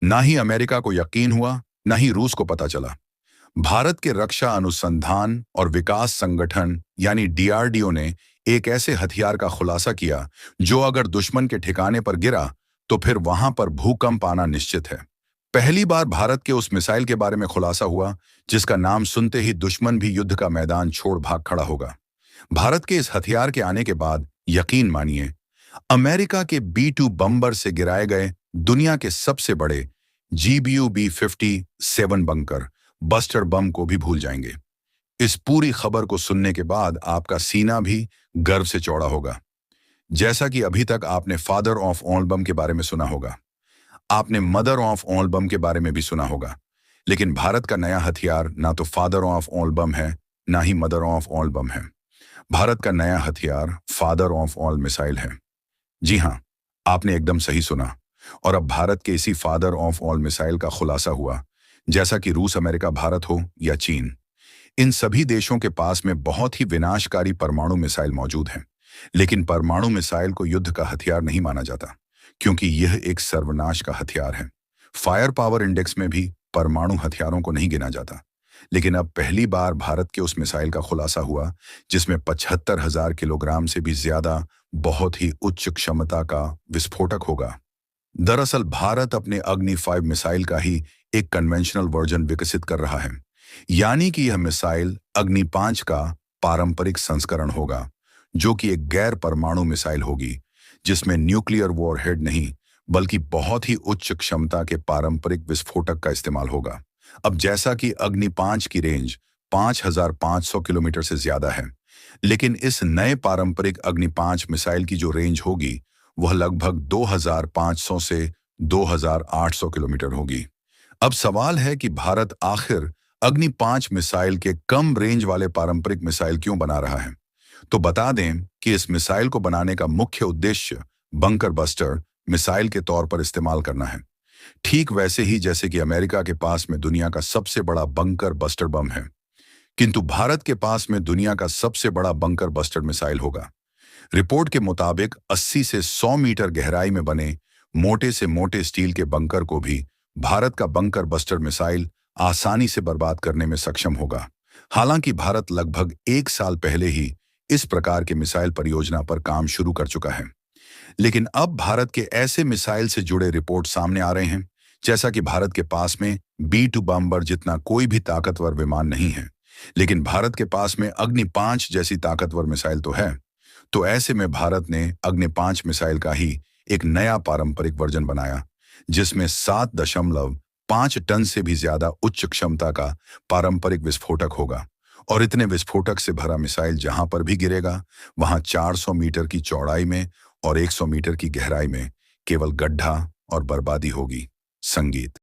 ना ही अमेरिका को यकीन हुआ, ना ही रूस को पता चला। भारत के रक्षा अनुसंधान और विकास संगठन यानी डीआरडीओ ने एक ऐसे हथियार का खुलासा किया जो अगर दुश्मन के ठिकाने पर गिरा तो फिर वहां पर भूकंप आना निश्चित है। पहली बार भारत के उस मिसाइल के बारे में खुलासा हुआ जिसका नाम सुनते ही दुश्मन भी युद्ध का मैदान छोड़ भाग खड़ा होगा। भारत के इस हथियार के आने के बाद यकीन मानिए, अमेरिका के B-2 बम्बर से गिराए गए दुनिया के सबसे बड़े GBU-B-57 बंकर बस्टर बम को भी भूल जाएंगे। इस पूरी खबर को सुनने के बाद आपका सीना भी गर्व से चौड़ा होगा। जैसा कि अभी तक आपने फादर ऑफ ऑल बम के बारे में सुना होगा, आपने मदर ऑफ ऑल बम के बारे में भी सुना होगा, लेकिन भारत का नया हथियार ना तो फादर ऑफ ऑल बम है, ना ही मदर ऑफ ऑल बम है। भारत का नया हथियार फादर ऑफ ऑल मिसाइल है। जी हां, आपने एकदम सही सुना। और अब भारत के इसी फादर ऑफ ऑल मिसाइल का खुलासा हुआ। जैसा कि रूस, अमेरिका, भारत हो या चीन, इन सभी देशों के पास में बहुत ही विनाशकारी परमाणु मिसाइल मौजूद हैं। लेकिन परमाणु मिसाइल को युद्ध का हथियार नहीं माना जाता, क्योंकि यह एक सर्वनाश का हथियार है। फायर पावर इंडेक्स में भी परमाणु हथियारों को नहीं गिना जाता। लेकिन अब पहली बार भारत के उस मिसाइल का खुलासा हुआ जिसमें 75,000 किलोग्राम से भी ज्यादा बहुत ही उच्च क्षमता का विस्फोटक होगा। दरअसल भारत अपने अग्नि 5 मिसाइल का ही एक कन्वेंशनल वर्जन विकसित कर रहा है, यानी कि यह मिसाइल अग्नि 5 का पारंपरिक संस्करण होगा, जो कि एक गैर परमाणु मिसाइल होगी जिसमें न्यूक्लियर वॉरहेड नहीं बल्कि बहुत ही उच्च क्षमता के पारंपरिक विस्फोटक का इस्तेमाल होगा। अब जैसा कि अग्नि 5 की रेंज 5,500 किलोमीटर से ज्यादा है, लेकिन इस नए पारंपरिक अग्नि 5 मिसाइल की जो रेंज होगी वह लगभग 2,500 से 2,800 किलोमीटर होगी। अब सवाल है कि भारत आखिर अग्नि 5 मिसाइल के कम रेंज वाले पारंपरिक मिसाइल क्यों बना रहा है। तो बता दें कि इस मिसाइल को बनाने का मुख्य उद्देश्य बंकर बस्टर मिसाइल के तौर पर इस्तेमाल करना है। ठीक वैसे ही जैसे कि अमेरिका के पास में दुनिया का सबसे बड़ा बंकर बस्टर बम है, किंतु भारत के पास में दुनिया का सबसे बड़ा बंकर बस्टर मिसाइल होगा। रिपोर्ट के मुताबिक 80 से 100 मीटर गहराई में बने मोटे से मोटे स्टील के बंकर को भी भारत का बंकर बस्टर मिसाइल आसानी से बर्बाद करने में सक्षम होगा। हालांकि भारत लगभग 1 साल पहले ही इस प्रकार के मिसाइल परियोजना पर काम शुरू कर चुका है। लेकिन अब भारत के ऐसे मिसाइल से जुड़े रिपोर्ट सामने आ रहे हैं जैसा कि भारत के पास में B-2 बम्बर जितना कोई भी ताकतवर विमान नहीं है, लेकिन भारत के पास में अग्नि 5 जैसी ताकतवर मिसाइल तो है। तो ऐसे में भारत ने अग्नि 5 मिसाइल का ही एक नया पारंपरिक वर्जन बनाया जिसमें 7.5 टन से भी ज्यादा उच्च क्षमता का पारंपरिक विस्फोटक होगा। और इतने विस्फोटक से भरा मिसाइल जहां पर भी गिरेगा वहां 400 मीटर की चौड़ाई में और 100 मीटर की गहराई में केवल गड्ढा और बर्बादी होगी। संगीत।